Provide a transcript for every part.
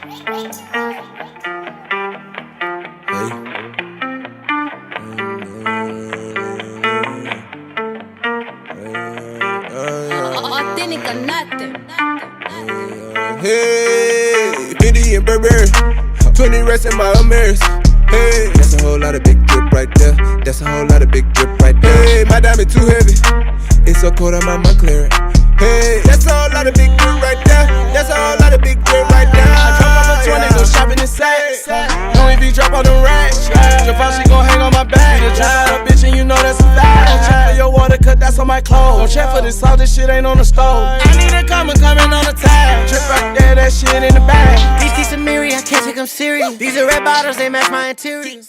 Authentic or nothing. Hey, 50 and Burberry, 20 rest in my Ameris. Hey, that's a whole lot of big drip right there. That's a whole lot of big drip right there. Hey, my diamond too heavy. It's so cold, I'm clearing. Hey, that's a whole lot of big drip right there. That's a whole lot of big drip right there. I drop off a 20, go shopping in Saks. No if he drop on them racks. If I she gon' hang on my back. Drip on a bitch and you know that's a fact. Don't check for your water, cut that's on my clothes. Don't check for this salt, this shit ain't on the stove. I need a coming on the tab. Drip right there, that shit in the bag. BT Samiri, I can't take them serious. These are red bottles, they match my interior.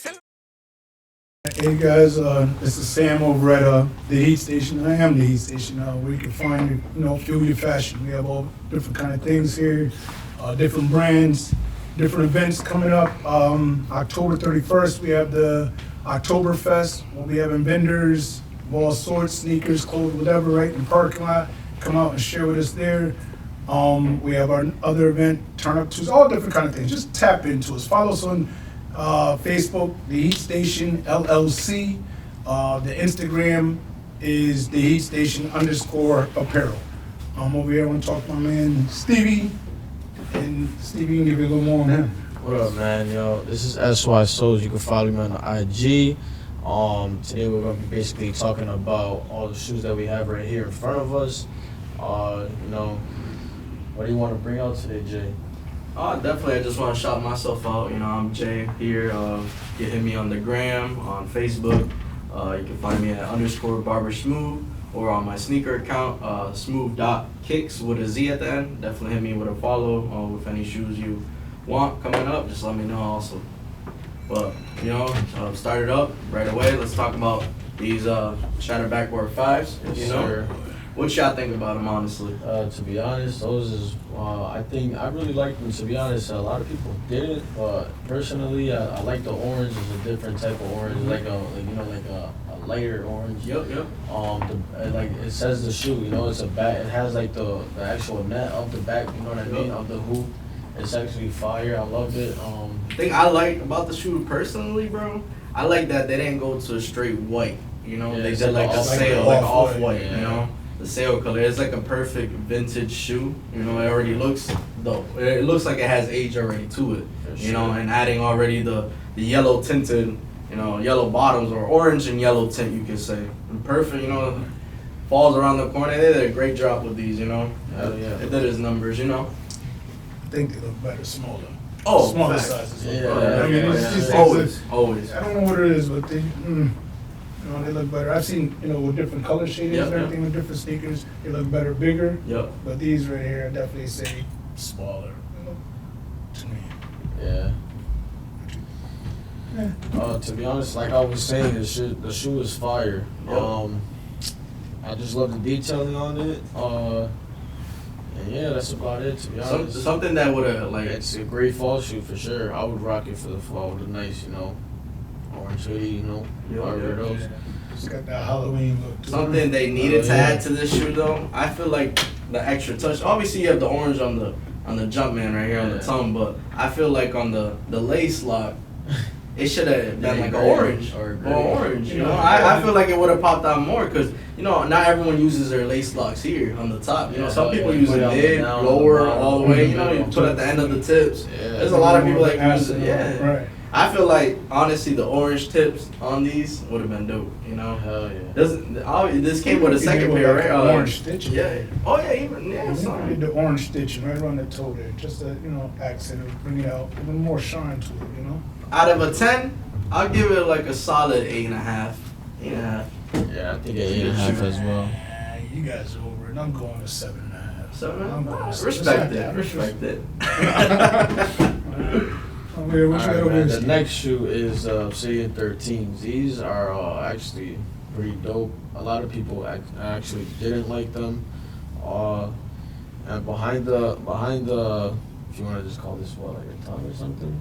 Hey guys, this is Sam over at the Heat Station. I am the Heat Station, where you can find, fuel your fashion. We have all different kind of things here, different brands, different events coming up. October 31st, we have the Oktoberfest. We'll be having vendors of all sorts, sneakers, clothes, whatever, right in the parking lot. Come out and share with us there. We have our other event, Turn Up Tuesday, all different kind of things. Just tap into us. Follow us on Facebook, The Heat Station LLC. The Instagram is The Heat Station _apparel. Over here, I want to talk to my man Stevie, and Stevie can give you a little more on him. What up, man? Yo, this is SY Souls. You can follow me on the IG. Today we're gonna be basically talking about all the shoes that we have right here in front of us. What do you want to bring out today, Jay? Definitely, I just want to shout myself out. I'm Jay here. You can hit me on the gram, on Facebook. You can find me at _barbersmooth or on my sneaker account, smooth.kicks with a Z at the end. Definitely hit me with a follow with any shoes you want coming up. Just let me know also. But, start it up right away. Let's talk about these Shatter Backboard 5s. Yes, sir. What y'all think about them, honestly? To be honest, those is I think I really like them. To be honest, a lot of people didn't, but personally, I like the orange. It's a different type of orange, like a lighter orange. Yep. Like it says the shoe, it's a back. It has like the actual net of the back. You know what I mean? Of the hoop. It's actually fire. I love it. The thing I like about the shoe personally, bro, I like that they didn't go to a straight white. They did like a sail, like off-white. The sail color. It's like a perfect vintage shoe. It already looks dope. It looks like it has age already to it. And adding already the yellow tinted, yellow bottoms or orange and yellow tint, you could say. And perfect, falls around the corner. They did a great job with these, Hell yeah. They did his numbers, I think they look better smaller. Oh, smaller fact. sizes. Yeah. I mean, it's just Always. I don't know what it is, but they look better. I've seen, with different color shadings and everything with different sneakers, they look better, bigger. Yep. But these right here, I definitely say smaller. To me. Yeah. To be honest, like I was saying, the shoe is fire. Yep. I just love the detailing on it. And yeah, that's about it. To be honest, Something that would have it's a great fall shoe for sure. I would rock it for the fall with a nice, orange hoodie, whatever those. It's got that Halloween look. Something they needed to add to this shoe though. I feel like the extra touch. Obviously, you have the orange on the Jumpman right here on the tongue, but I feel like on the lace lock, it should have been like an orange or orange. I feel like it would have popped out more because not everyone uses their lace locks here on the top. Some people use it mid, lower, all the way. You put at the end of the tips. There's a lot of people that use it. Yeah. Right. I feel like honestly the orange tips on these would have been dope. Hell yeah. This came with a second pair, right? Orange stitching. Yeah. Oh yeah, even yeah. We did the orange stitching right around the toe there, just to accent it, bring it out, even more shine to it. Out of a 10, I'll give it like a solid 8.5. 8.5. Yeah, I think 8.5 as well. You guys are over it. I'm going to 7.5. 7.5. Respect it. The next shoe is Obsidian 13s. These are actually pretty dope. A lot of people actually didn't like them. And behind the, if you want to just call this like a tongue or something.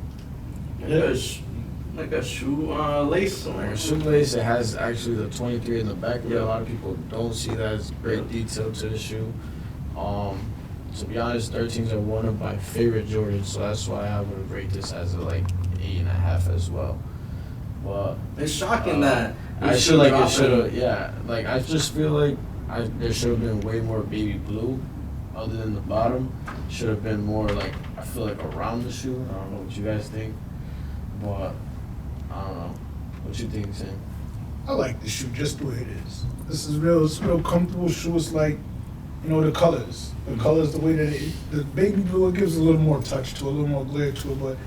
Like a shoe lace. Like a shoelace. It has actually the 23 in the back of it. A lot of people don't see that as great detail to the shoe. to be honest, 13s are one of my favorite Jordans, so that's why I would rate this as a 8.5 as well. But it's shocking that I feel like it should have. Yeah, I just feel like there should have been way more baby blue, other than the bottom. Should have been more I feel like around the shoe. I don't know what you guys think, but I don't know. What you think, Sam? I like the shoe just the way it is. It's real comfortable shoe. It's the colors. The colors, the way that the baby blue, it gives a little more touch to it, a little more glare to it. But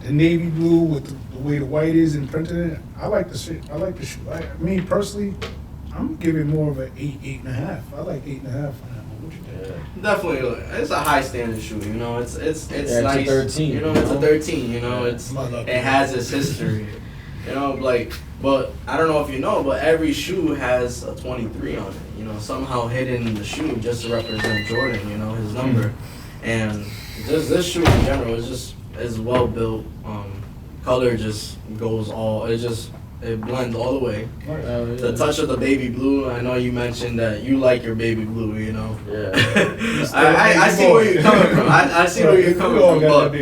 the navy blue with the way the white is imprinted in it, I like the shoe. Me personally, I'm giving more of an 8.5. I like 8.5 on that one. What you think? Definitely, it's a high standard shoe. It's nice. It's a 13. It's a 13. It has its history. But I don't know if you know, but every shoe has a 23 on it. Somehow hidden in the shoe just to represent Jordan. His number, and just this shoe in general is well built. Color just goes it blends all the way. The touch of the baby blue. I know you mentioned that you like your baby blue. Yeah. I see where you're coming from. I see where you're coming from, but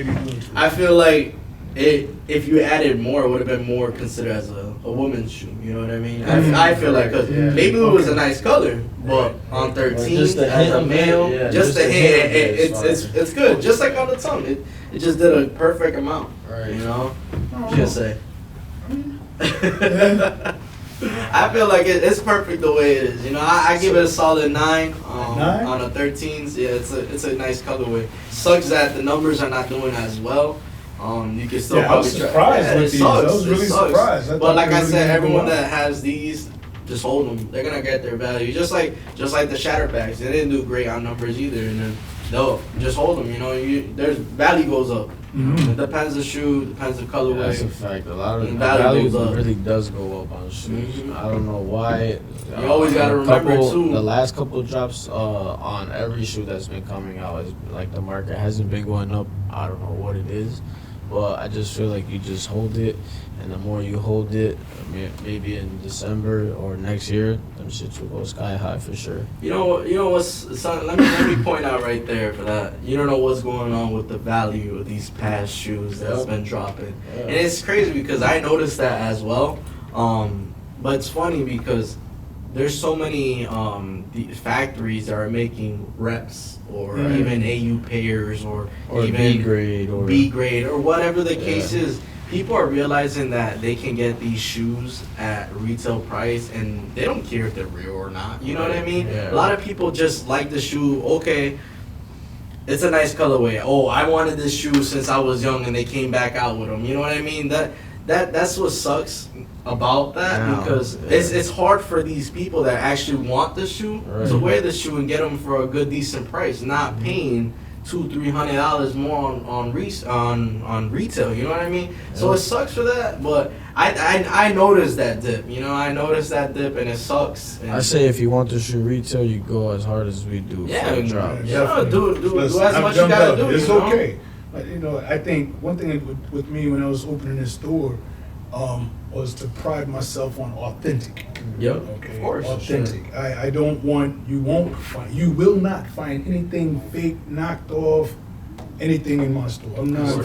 I feel like if you added more, it would have been more considered as a woman's shoe. You know what I mean? I feel like because baby blue is a nice color, but on 13 as a male, just the hint, it's good. Just like on the tongue, it just did a perfect amount. Right. Just say. I feel like it's perfect the way it is. I give it a solid 9 on a 13s. Yeah, it's a nice colorway. Sucks that the numbers are not doing as well. You can still I was surprised with these. I was really surprised. But like I said, everyone that has these, just hold them. They're gonna get their value. Just like the shatter packs, they didn't do great on numbers either. And then no, just hold them. Their value goes up. It depends the shoe, depends the colorway. That's a fact. A lot of the value really does go up on shoes. I don't know why. You always gotta remember too. The last couple drops on every shoe that's been coming out is the market hasn't been going up. I don't know what it is, but I just feel like you just hold it, and the more you hold it, maybe in December or next year, them shits will go sky high for sure. You know what's son, let me point out right there for that. You don't know what's going on with the value of these past shoes that's been dropping, and it's crazy because I noticed that as well. But it's funny because there's so many factories that are making reps or even AU pairs or even B grade or whatever the case is. People are realizing that they can get these shoes at retail price and they don't care if they're real or not. You know what I mean? Yeah. A lot of people just like the shoe. Okay, it's a nice colorway. Oh, I wanted this shoe since I was young and they came back out with them. You know what I mean? That's what sucks about that because it's hard for these people that actually want the shoe to wear the shoe and get them for a good decent price, not paying $200-$300 more on retail. You know what I mean? So it sucks for that, but I noticed that dip. I noticed that dip and it sucks. And I say if you want the shoe retail, you go as hard as we do. Yeah, for the drop. Do as much you gotta do. It's okay. But, I think one thing with me when I was opening this store was to pride myself on authentic. Yep. Okay. Of course. Authentic. Sure. I don't want. You will not find anything fake, knocked off, anything in my store. I'm not.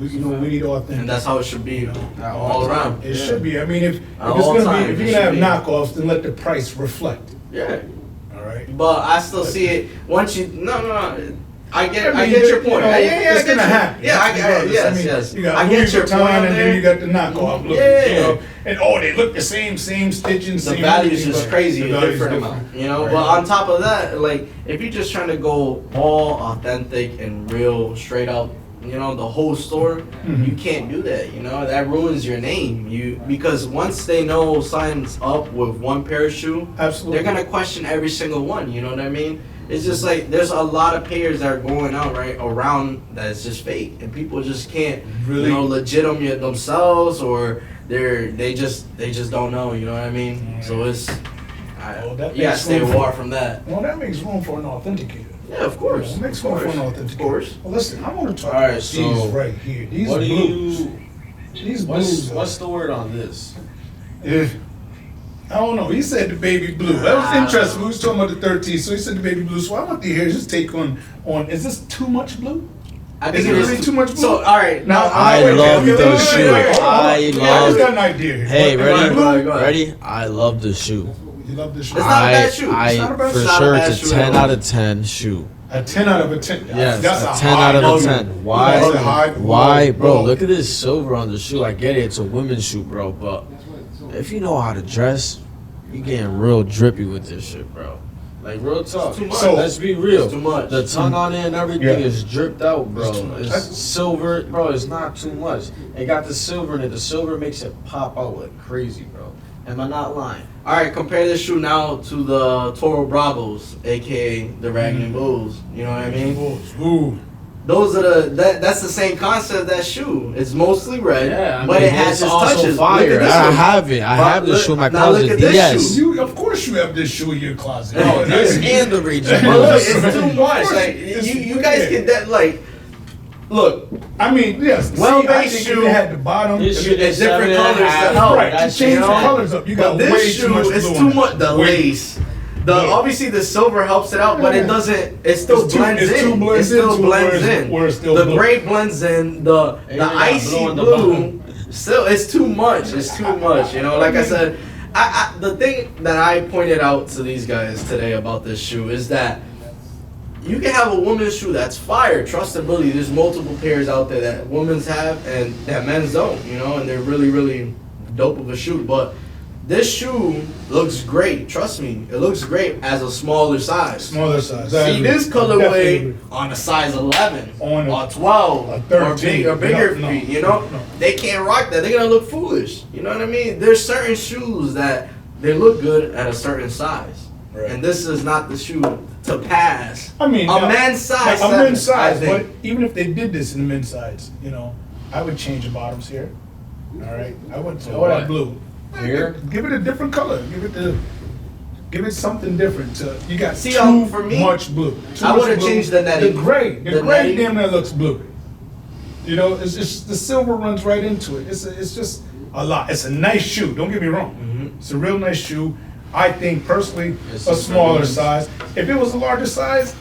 We need authentic. And that's how it should be. All around. It should be. I mean, if you're gonna have knockoffs, then let the price reflect it. Yeah. All right. But I still see it once you. No. I get your point. It's gonna happen. Yeah, yes. You got I get your point, and then you got the knockoff. And they look the same stitching. The value is just crazy, a different amount. But on top of that, if you're just trying to go all authentic and real, straight out, the whole store, you can't do that. That ruins your name. Because once they know signs up with one pair of shoe, absolutely, they're gonna question every single one. You know what I mean? It's just there's a lot of pairs that are going out around that's just fake, and people just can't legit them themselves, or they just don't know. You know what I mean? Yeah. So it's you gotta stay away from that. Well, that makes room for an authenticator. Yeah, of course. It makes room for an authenticator. Of course. Well, listen, I want to talk about these right here. These blues. These blues. What's the word on this? I don't know. He said the baby blue. That was interesting. We was talking about the 13, so he said the baby blue. So I want to hear his take on is this too much blue? I think Is it really too much blue? So all right, now I love the shoe. I just got an love. idea here. Hey, Go ready? ahead, go ahead. Ready? I love the shoe. You love this shoe? It's not a bad shoe. I It's not a bad- for it's not a sure bad it's shoe a at 10 all. out of 10 shoe. A 10 out of a 10. Yes, That's a a 10 high out of a number. 10. That's Why? a high- Why, bro? Whoa. Look at this silver on the shoe. I get it, it's a women's shoe, bro. But if you know how to dress, you getting real drippy with this shit, bro. Like real talk. too much. So- Let's be real. It's too much. The tongue on it and everything Yeah. is dripped out, bro. It's too much. It's silver, bro. It's not too much. It got the silver in it. The silver makes it pop out like crazy, bro. Am I not lying? All right, compare this shoe now to the Toro Bravos, aka the Raggedy Bulls. You know what I mean? Ooh. Those are that's the same concept of that shoe. It's mostly red, Yeah, I but mean, it has this its is also touches. fire. Look at this I one. have it. I have the Look- shoe in my now look closet. at this Yes. shoe. Of course you have this shoe in your closet. This and the Raging But look, Bulls. it's too much. course, Like it's- you guys yeah. get that. Like, look, I mean, yes. Well-made I think if shoe. you had the bottom. This if shit it- it's different 7.5. colors that help. Right, to That's change the you know, colors up. You got but way this too shoe much is blue too on much. it. The Way- lace. The Yeah. obviously the silver helps it out, but it doesn't. It still It's too- blends it's too in. blends It still into blends where in. where it's still The blue. gray blends in. The Ain't got icy blue on the blue. bottom. Still, it's too much. It's too much. You know, like I said, the thing that I pointed out to these guys today about this shoe is that you can have a woman's shoe that's fire. Trust and believe. There's multiple pairs out there that women's have and that men's don't. You know, and they're really, really dope of a shoe. But this shoe looks great. Trust me, it looks great as a smaller size. Smaller size. See this colorway on a size 11 On a- or 12 a or 13. bigger No, feet, you know? no. They can't rock that. They're going to look foolish. You know what I mean? There's certain shoes that they look good at a certain size. Right. And this is not the shoe to pass. I mean, a now, men's size. like a 7, men's size, I but think. even if they did this in the men's size, I would change the bottoms here. All right, I would what? have blue. Here? Give it a different color. Give it something different. You got See, too for me, much blue. Too I much would've blue. changed the netting. The gray The netting. damn near looks blue. It's just the silver runs right into it. It's just a lot. It's a nice shoe. Don't get me wrong. Mm-hmm. It's a real nice shoe. I think personally, It's a a smaller premium. size. If it was a larger size,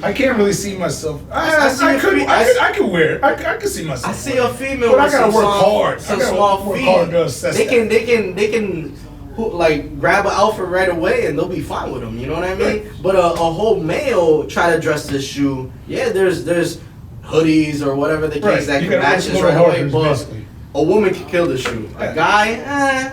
I can't really see myself. I see a fe- I could wear it. I could see myself. I see wearing a it. female But I with gotta some work small, hard. some I gotta small work feet. hard to assess they that. can like grab an outfit right away and they'll be fine with them. You know what I mean? But a whole male try to dress this shoe. Yeah, there's hoodies or whatever the Right. case that You can gotta match work this a little right away. harder, But basically. a woman can kill the shoe. A Yeah. guy,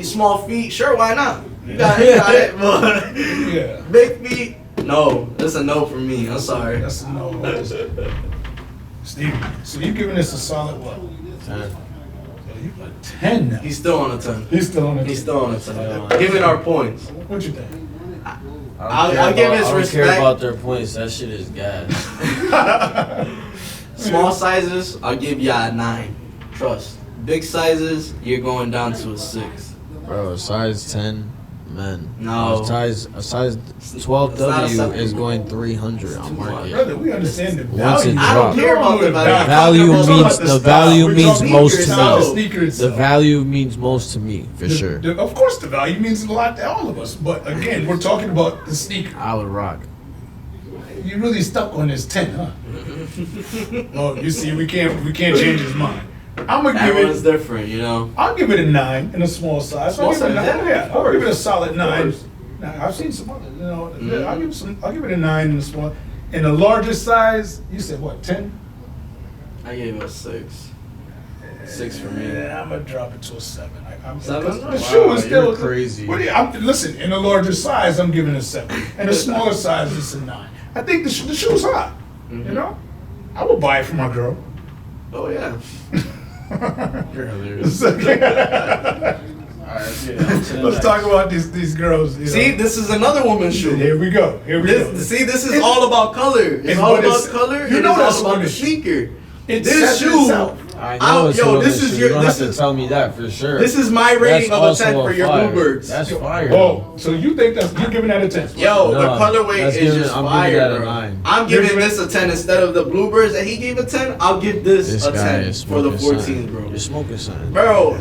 small feet, sure, why not? You got it, but Yeah. big feet. No, that's a no for me. I'm sorry. That's a no. Steve, so you giving this a solid what? 10. You a 10 now. He's still on a 10. He's still on it. He's still on a 10. Giving our points. What you think? I'll give his I don't respect. care about their points. That shit is gas. Small sizes, I'll give you a 9. Trust. Big sizes, you're going down to a 6. Bro, a size 10, man. No. A size It's not 12W acceptable. is going 300 on too much. market. Brother, we understand the Once value. it I don't drops. care about the value. Value I'm talking means about the style. value We're means talking most sneaker to itself. me. Sneaker The itself. value means most to me, for sure. Of course, the value means a lot to all of us. But again, we're talking about the sneaker. I would rock. You really stuck on this 10, huh? Oh, you see, we can't change his mind. I'm gonna give Everyone's it. different, you know. I'll give it a 9 in a small size. Small I'll give it a size, 9. yeah, Yeah, of I'll give it a course. solid 9. course. Now, I've seen some other. I'll give it a 9 in a small. In a larger size, you said what? 10. I gave it a 6. 6 for me. Yeah, I'm gonna drop it to a 7. I'm 7? The Wow, shoe is still you're crazy. What do you, listen, in a larger size, I'm giving it a 7. In a smaller size, it's a 9. I think the shoe's hot. You know, I would buy it for my girl. Oh, yeah. You're hilarious. Let's talk about these girls. See, this is another woman's shoe. Here we go. Here we go. See, this is all about color. It's all but about it's- color. you and know it's that's all about what the it is. sneaker. It This says shoe- itself. I know it's Yo, a this this is shoe. your- You don't this have to is- tell me that for sure. This is my rating of a 10 for your fire. Bluebirds. That's fire. Oh, so you think you're giving that a 10? Yo, the No, colorway that's is giving- just I'm giving fire, that a bro. 9. I'm You're giving giving- this a 10 instead of the Bluebirds that he gave a 10. I'll give this This a guy 10 is for the smoking 14s, something. bro. You're smoking something. Bro,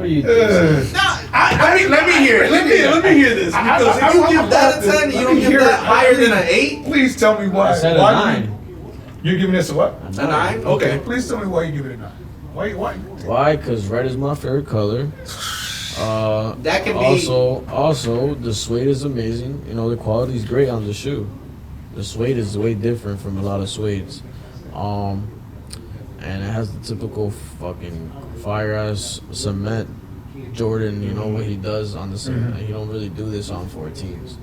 What do you think? Let me hear it. Let me hear this. Because if you give that a 10, you don't give that higher than an 8? Please tell me why. I said a why 9. You're giving this a what? A 9? Okay. Please tell me why you give it a 9. Why? Why? Because red is my favorite color. That can Also, the suede is amazing. You know, the quality is great on the shoe. The suede is way different from a lot of suedes. And it has the typical fucking fire ass cement Jordan. You know what he does on the cement. He don't really do this on 14s.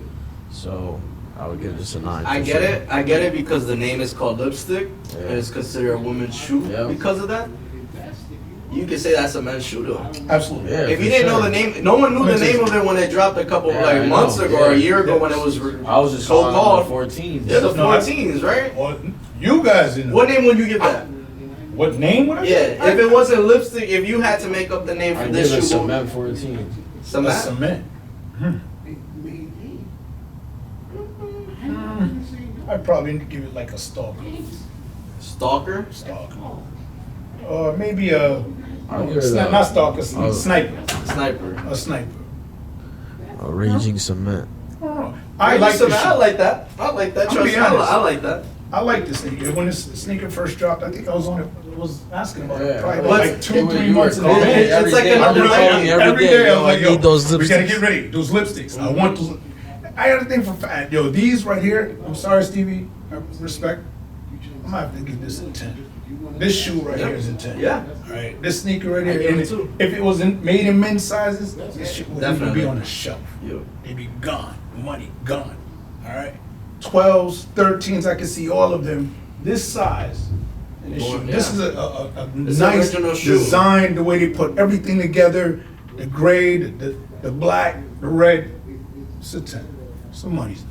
So I would give this a 9. I get it. I get it because the name is called lipstick. Yeah. And it's considered a woman's shoe Yep. because of that. You could say that's a men's shoe though. Absolutely. Yeah, If for you didn't know sure. the name, no one knew the name of it when it dropped a couple Yeah, I months know. ago or a Yeah. year ago when it was I was just so calling called. on the 14s. Yeah, the No, I- 14s, right? Well, you guys didn't know. What name would you give that? What name would I Yeah, say? if it wasn't lipstick, if you had to make up the name for I this give it shoe, what cement 14. A cement? cement. I'd probably give it like a stalker. Stalker? Or maybe a I'll give it not stalker, Oh. sniper. Sniper. A sniper. A raging cement. I like cement. this I shoe. like that. I like that. I'll Trust be me, honest. I like that. I like this sneaker. When this sneaker first dropped, I think I was on it. Was asking about it Yeah. probably But like 2 you 3 were months in calling me advance. It's like day. another You were calling me every Every day I was like, I yo, need those we gotta lipsticks. get ready. Those lipsticks. I want those. I got a thing for fat. Yo, these right here. I'm sorry, Stevie. I respect. I'm gonna have to give this a 10. This shoe right here is a 10. Yeah. All right. This sneaker right I here. give and it too. if it was made in men's sizes, this shit would even Definitely. be on a shelf. Yeah. They'd be gone. Money gone. All right. 12s, 13s. I can see all of them. This size. And this shoe. Yeah. This is a It's nice original shoe. design. The way they put everything together. The gray, the black, the red. It's a 10. Some money's.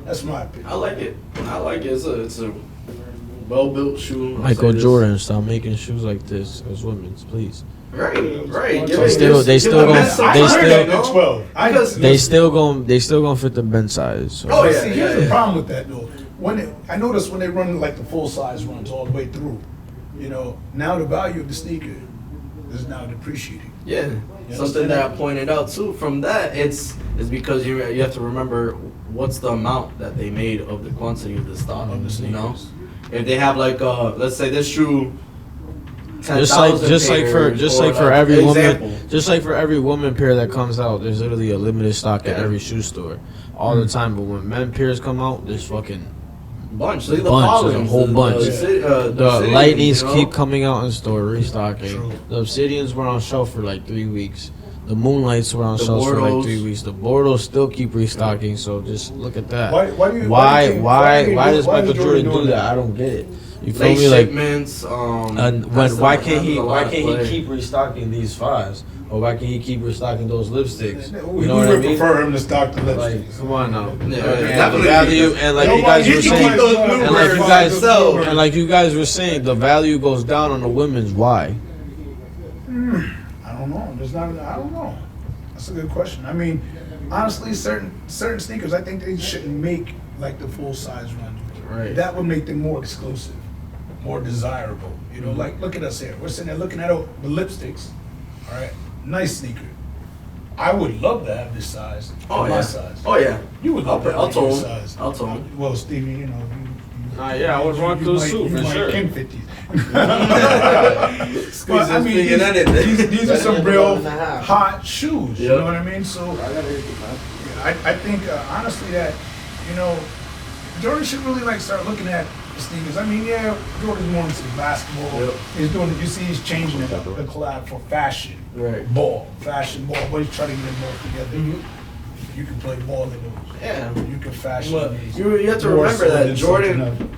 That's my opinion. I like it. I like it. It's a well-built shoe. I'll Michael say this. Jordan, stop making shoes like this as women's, please. Right. Right. They Give it- still- give they it still a gonna- men's they size, still- you know? 12. Because- They still gonna fit the bench size. So. Oh, yeah. See, here's the problem with that though. I notice when they run like the full size runs all the way through, you know, now the value of the sneaker is now depreciating. Yeah, something that I pointed out too. From that, it's because you have to remember what's the amount that they made of the quantity of the stock. Of the You know, sneakers. if they have like let's say this shoe, 10,000 Just like pairs, for or, every example. woman, just like for every woman pair that comes out, there's literally a limited stock at every shoe store all the time. But when men pairs come out, there's fucking bunch. Look at the bunch, there's a Pollens, whole bunch. The the Obsidians, lightnings you know? keep coming out in store, restocking. True. The Obsidians were on shelf for like 3 weeks. The Moonlights were on The shelf for like Bordeaux. 3 weeks. The Bordeaux still keep restocking. So just look at that. Why do you- why do you think- why why does is Michael Jordan Jordan do doing that? that? I don't get it. You feel Late me? Like, shipments. and has why a- can't he? has a Why lot can't of play. he keep restocking these fives? Or why can't he keep restocking those lipsticks? We You know what I would mean? prefer him to stock the lipstick. Like, come on now. Yeah, And definitely. the value, and like you Nobody- guys he were can saying, keep those and like you bluebirds guys, by themselves. and like you guys were saying, the value goes down on the women's. Why? I don't know. I don't know. That's a good question. I mean, honestly, certain sneakers, I think they shouldn't make like the full size run. Right. That would make them more exclusive, more desirable. You know, like look at us here. We're sitting there looking at the lipsticks. All right, nice sneaker. I would love to have this size. Oh my yeah. size. Oh yeah. You would love to I'll have your tone. size. I'll tone. Well, Stevie, you know. Yeah, I would rock you those might- too you for might sure. Kin 50s. Squeeze But, I this mean, thing in anything. these are some Better than real 11.5. hot shoes. You Yep. know what I mean? So I think honestly that, you know, Jordan should really like start looking at the sneakers. I mean, yeah, Jordan's more into basketball. Yep. He's doing it. You see, he's changing it up, the collab for fashion Right. ball, fashion ball. But he's trying to get them both together. Mhm. You can play ball in those. Yeah. You can fashion But these. you have to more remember so that than Jordan. something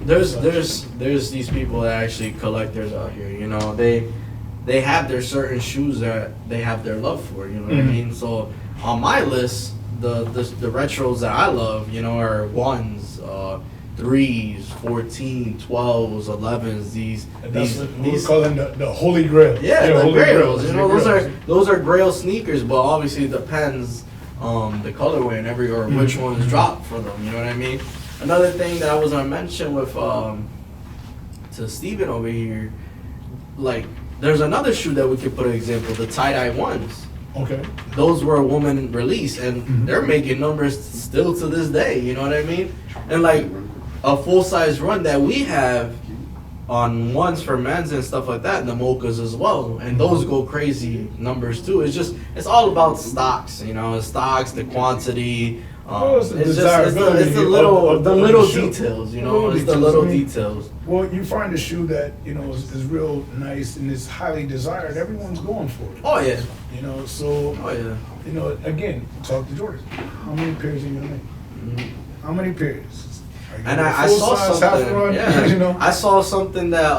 There's these people that actually collectors out here. You know, they have their certain shoes that they have their love for. You know what I Mhm. mean? So on my list, the retros that I love, you know, are 1s, 3s, 14, 12s, 11s. And that's what we're calling the Holy Grail. Yeah, You know, the Holy Grails. You Holy know, Grails. those are Grail sneakers, but obviously it depends the colorway and which ones drop for them. You know what I mean? Another thing that I was gonna mention with to Steven over here, like there's another shoe that we could put an example, the tie-dye ones. Okay. Those were a woman release, and they're making numbers still to this day. You know what I mean? And like a full size run that we have on ones for men's and stuff like that, and the mochas as well, and those go crazy numbers too. It's all about stocks. You know, stocks, the quantity. It's the little details. You know, it's the little details. Well, you find a shoe that is real nice and is highly desired. Everyone's going for it. Oh yeah. So. Oh yeah. Again, talk to Jordan. How many pairs are you gonna make? How many pairs? And I saw something. Yeah. I saw something that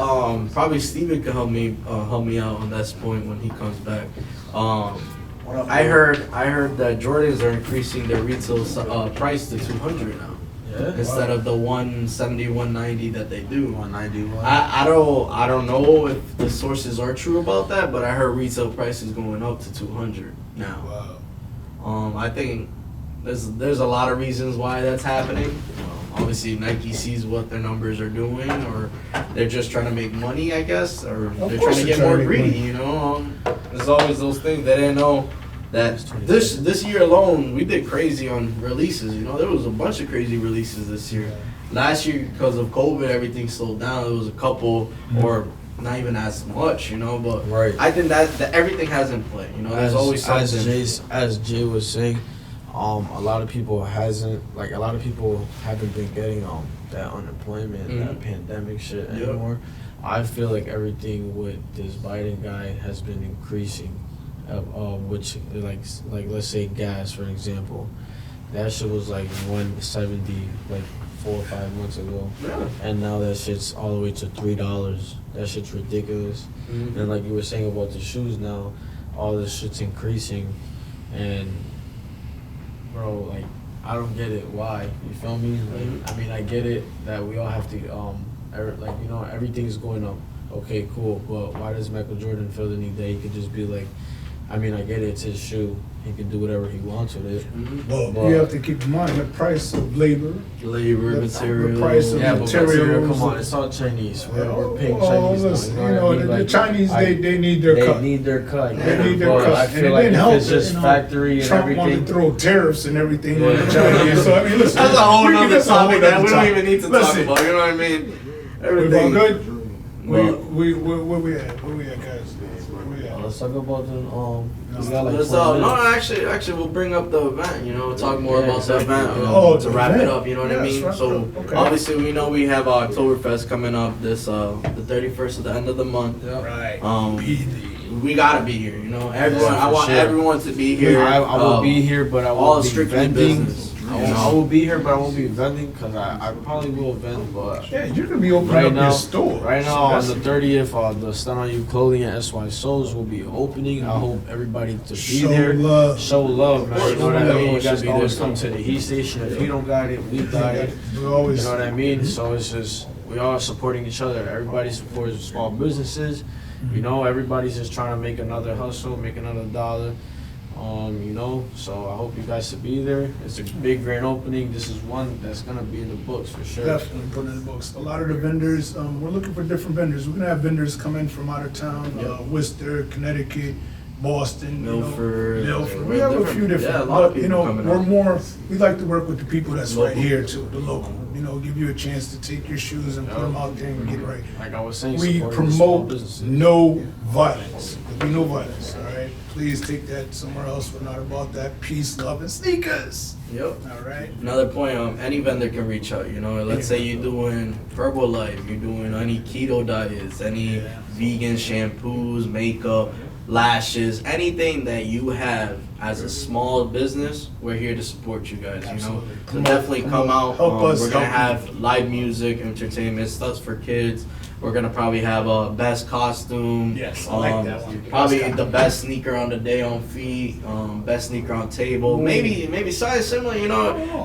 probably Steven could help me out on that point when he comes back. I heard that Jordans are increasing their retail price to $200 now. Yeah. Instead of the 170, 190 that they do. 191. I don't know if the sources are true about that, but I heard retail prices going up to $200 now. Wow. I think there's a lot of reasons why that's happening. Obviously, Nike sees what their numbers are doing, or they're just trying to make money, I guess, or they're trying to get more greedy. There's always those things. They didn't know that this year alone we did crazy on releases. There was a bunch of crazy releases this year. Last year, because of COVID, everything slowed down. There was a couple, or not even as much. But right. I think that everything has in play. There's always something. As Jay was saying. A lot of people haven't been getting that unemployment, that pandemic shit anymore. I feel like everything with this Biden guy has been increasing, which like let's say gas for example, that shit was like 170 like 4 or 5 months ago, and now that shit's all the way to $3. That shit's ridiculous. And like you were saying about the shoes now, all this shit's increasing, and bro, like, I don't get it. Why? You feel me? Like, I mean, I get it that we all have to, everything's going up. Okay, cool. But why does Michael Jordan feel the need that he could just be like, I mean, I get it, it's his shoe. He can do whatever he wants with it. Well, you have to keep in mind the price of labor. Material. The price of materials. Come on, it's all Chinese. We're paying Chinese now. The Chinese, they need their cut. They need their cut. They need their cut. I feel like if it's just factory and Trump everything. wanted to throw tariffs and everything on the Chinese. So, I mean, listen. That's a whole other topic that we don't even need to talk about. You know what I mean? Everything. We're good? Where we at? Where we at, guys? Let's talk about the actually, we'll bring up the event. Talk more about the event to wrap it up. You know what I mean? So obviously, we know we have Oktoberfest coming up this the 31st at the end of the month. Right. We gotta be here. Everyone. I want everyone to be here. I will be here, but I won't be strictly vending. business. I will be here, but I won't be vending because I probably will vend. But yeah, you're gonna be opening up your store. Right now, on the 30th, the Stun on You Clothing at SY Souls will be opening. I hope everybody to be there. Show love, man. You know what I mean? You guys always come to the Heat Station. If you don't got it, we got it. You know what I mean? So it's just we all supporting each other. Everybody supports small businesses. Everybody's just trying to make another hustle, make another dollar. So I hope you guys to be there. It's a big grand opening. This is one that's gonna be in the books for sure. Definitely put in the books. A lot of the vendors, we're looking for different vendors. We're gonna have vendors come in from out of town, Worcester, Connecticut, Boston, Milford. We have a few different. Yeah, a lot of people coming up. We like to work with the people that's right here too, the local. Give you a chance to take your shoes and put them out there and get right. Like I was saying, we promote no violence. There'll be no violence, all right? Please take that somewhere else. We're not about that. Peace, love, and sneakers. Yep. All right. Another point, any vendor can reach out. Let's say you're doing Herbalife, you're doing any keto diets, any vegan shampoos, makeup, lashes, anything that you have as a small business, we're here to support you guys. So definitely come out. Help us. We're gonna have live music, entertainment, stuff for kids. We're gonna probably have a best costume. Yes, I like that one. Probably the best sneaker on the day on feet. Best sneaker on table. Maybe size similar.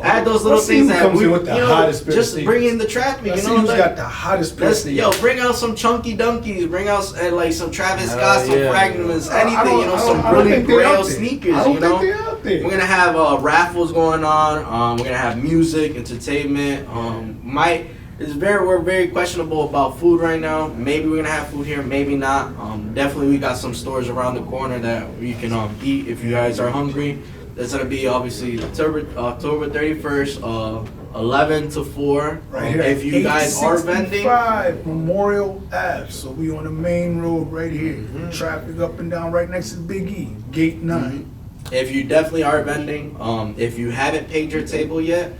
Add those little things that we. Just bring in the traffic. Who's got the hottest pair of sneakers? Bring out some chunky dunkies. Bring out some Travis Scott, some Fragments, anything. Some really grail sneakers. I don't think they're out there. We're gonna have raffles going on. We're gonna have music, entertainment. we're very questionable about food right now. Maybe we're gonna have food here, maybe not. Definitely we got some stores around the corner that you can eat if you guys are hungry. That's gonna be obviously October 31st, 11 to 4. Right here. If you guys are vending, 865 Memorial Ave. So we on the main road right here. Traffic up and down right next to Big E, Gate 9. if you definitely are vending, if you haven't paid your table yet,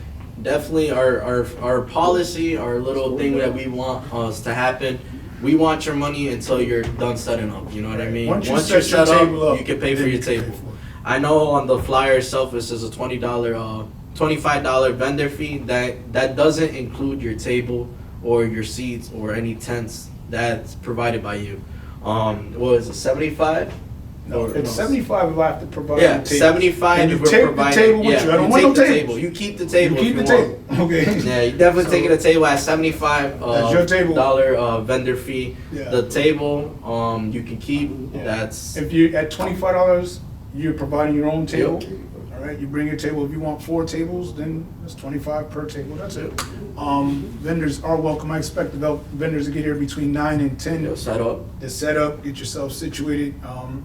definitely our policy, our little thing that we want us to happen. We want your money until you're done setting up. You know what I mean? Once you're set up, you can pay for your table. I know on the flyer itself it says a $25 vendor fee. That doesn't include your table or your seats or any tents that's provided by you. What was it, 75? No, it's 75 if I have to provide Yeah, the table. 75 And if you we're take providing. the table with Yeah, you. I don't you want take no the tables. table. You keep the table. You keep if the you table. Okay. Want. Yeah, you definitely taking the table at 75 That's your table. dollar vendor fee. Yeah. The table you can keep. Yeah. That's If you at $25, you're providing your own table. All right, you bring your table. If you want 4 tables, then it's 25 per table. That's it. Vendors are welcome. I expect the vendors to get here between 9 and 10. set up. To set up, get yourself situated.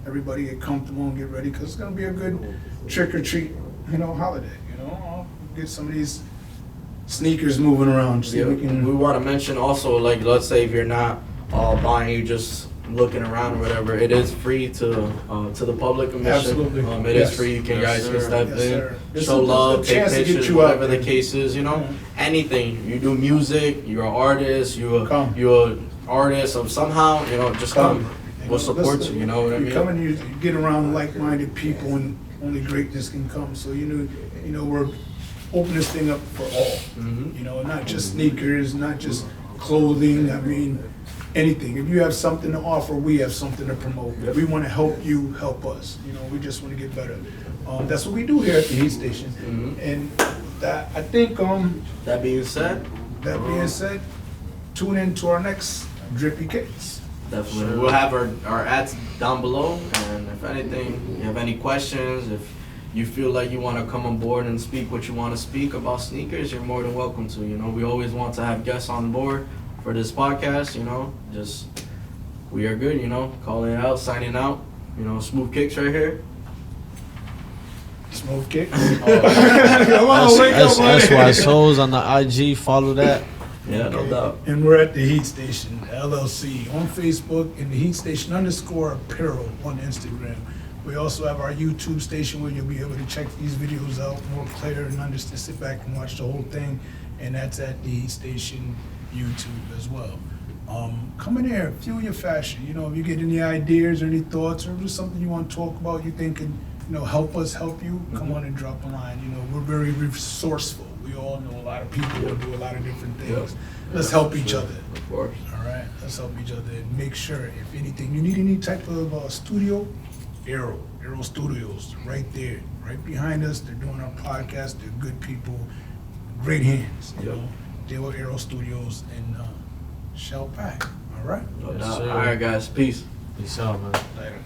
Everybody get comfortable and get ready because it's gonna be a good trick or treat, holiday. Get some of these sneakers moving around. See Yeah, if we can. we want to mention also, like, let's say if you're not buying, you just looking around or whatever, it is free to the public admission. Absolutely. It Yes. is free. You can Yes, guys sir. can step Yes, in, sir. It's show a love, take chance to get pictures, you out whatever the there. case is. Anything. You do music. You're an artist. Come. You're an artist of somehow. Just come. We'll support Listen, you. You know what I mean? You come and you get around like-minded people, and only greatness can come. So we're open this thing up for all. Not just sneakers, not just clothing. I mean, anything. If you have something to offer, we have something to promote. Yep. We want to help you help us. We just want to get better. That's what we do here at the Heat Station. And that I think. That being said, That being said, tune in to our next Drippy Kickz. definitely. We'll have our ads down below, and if anything, you have any questions, if you feel like you want to come on board and speak what you want to speak about sneakers, you're more than welcome to. We always want to have guests on board for this podcast. Just we are good. Calling it out, signing out. Smooth Kickz right here. Smooth Kick. Oh. Come on, wake up, That's buddy. why Souls on the IG, follow that. Yeah, no doubt. And we're at the Heat Station LLC on Facebook and the Heat Station _apparel on Instagram. We also have our YouTube station where you'll be able to check these videos out more clear and understand, sit back and watch the whole thing. And that's at the Heat Station YouTube as well. Come in here, fuel your fashion. If you get any ideas or any thoughts or just something you want to talk about, you think can help us help you, come on and drop a line. We're very resourceful. We all know a lot of people who do a lot of different things. Let's help each other. Of course. All right, let's help each other and make sure if anything, you need any type of studio, Aero Studios, right there, right behind us. They're doing our podcast. They're good people, great hands. Deal with Aero Studios and Shell Pack. All right. No Yes, doubt. sir. All right, guys. Peace. Peace out, man. Later.